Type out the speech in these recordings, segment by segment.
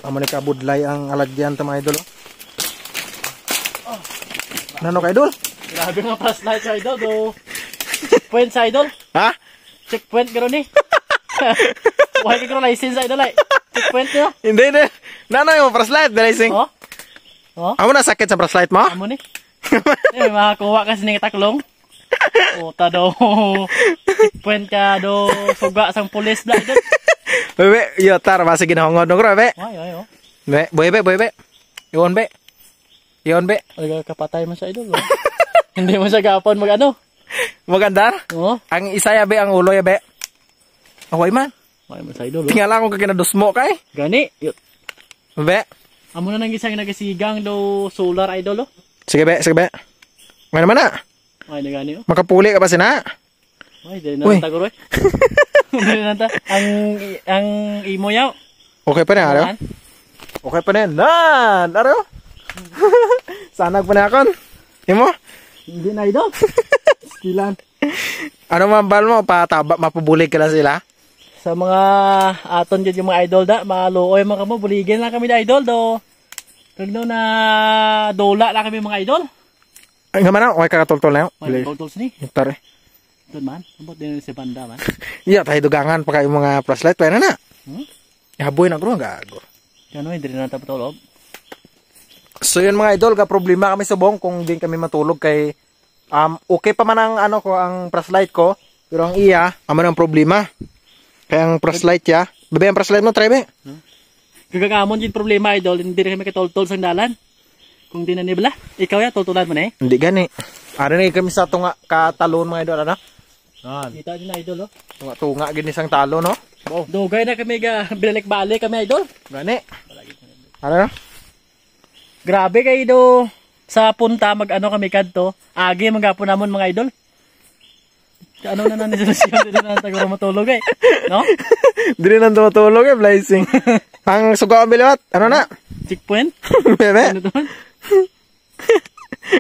Amo ni kabudlay ang alagyan ta mga idol. Nano ka idol? Grabe nga flashlight sa idol do. Checkpoint sa idol. Ha? Checkpoint garo ni. Why ka license sa idol ay? Checkpoint nyo? Hindi. Nano yung flashlight dalising? Oh? Oh? Amo na sakit sa flashlight mo? Amo ni. May makakuha kasi ng taklong. Puta do. Checkpoint ka do. Suga sang pulis na idol. Bebe, yo tar basi ginahongod no be. Ay oh. Be, boy be. Iyon be. Ay kapatay man sa idol. Oh. Hindi mo siya gapon mag-ano. Magandar? Oo. Ang isa ya be ang ulo ya be. Away man. Ay man sa idol. Tingala ko kaginadusmo kay. Gani. Be. Amo na nang isang nagasigang do solar idol oh. Sige be. May naman na. Ay nagani oh. Makapuli ka ba sina? Ay dili na taguro eh. Dili na ta. Ang imo yaw. Okay pa na araw? Okay pa na. Nan, araw? Sanag pa na akon. Imo? Hindi na idol. Skilan. Ano mambal mo? Pataba, mapabulig ka lang sila? Sa mga aton dyan yung mga idol da, mga looy mga kamo, buligin lang kami na idol do. Tagno na dola lang kami mga idol. Ay nga man okay ka katultol na yun? May toltols ni. Tari. Doon man, abot din si banda man. Iya, tayo dugangan pa kayo mga flashlight. Pwede na. Ihaboy na gro, gago. Kano, hindi rin natin patulog. So yun mga idol, ka problema kami subong kung din kami matulog kay okay pa man ang ano ko ang flashlight ko, pero ang iya aman ang problema. Kaya ang flashlight ya, bebe ang flashlight mo try be. Gagamon yung problema idol, hindi rin kami katoltol sa dalan. Kung di na nibla, ikaw ya toltolan mo na eh. Hindi gani. Ara na kami sa tunga katalon mga idol ano? Kita din na idol oh. Tunga gini sang talo no. Oh, dugay na kami binalik-balik kami idol. Gani. Ano? Grabe kayo do sa punta mag-ano kami kadto. Agi magapon namon mga idol. Ano na ni solusyon dito na tago matulog eh. No? Dili nang tumutulog eh, blazing. Ang suga ang biliwat, ano na? Checkpoint? Bebe. Ano doon?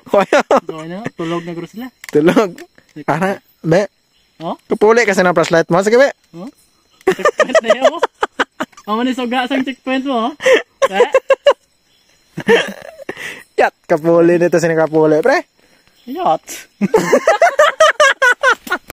Kaya. Doon na, tulog na guro sila. Tulog. Ara, be. Oh? Kapuli kasi ng flashlight mo. Sige be. Oh? Checkpoint na yun. Ang manis suga sang checkpoint mo. Yat, kapuli nito sinikapuli, pre. Yacht.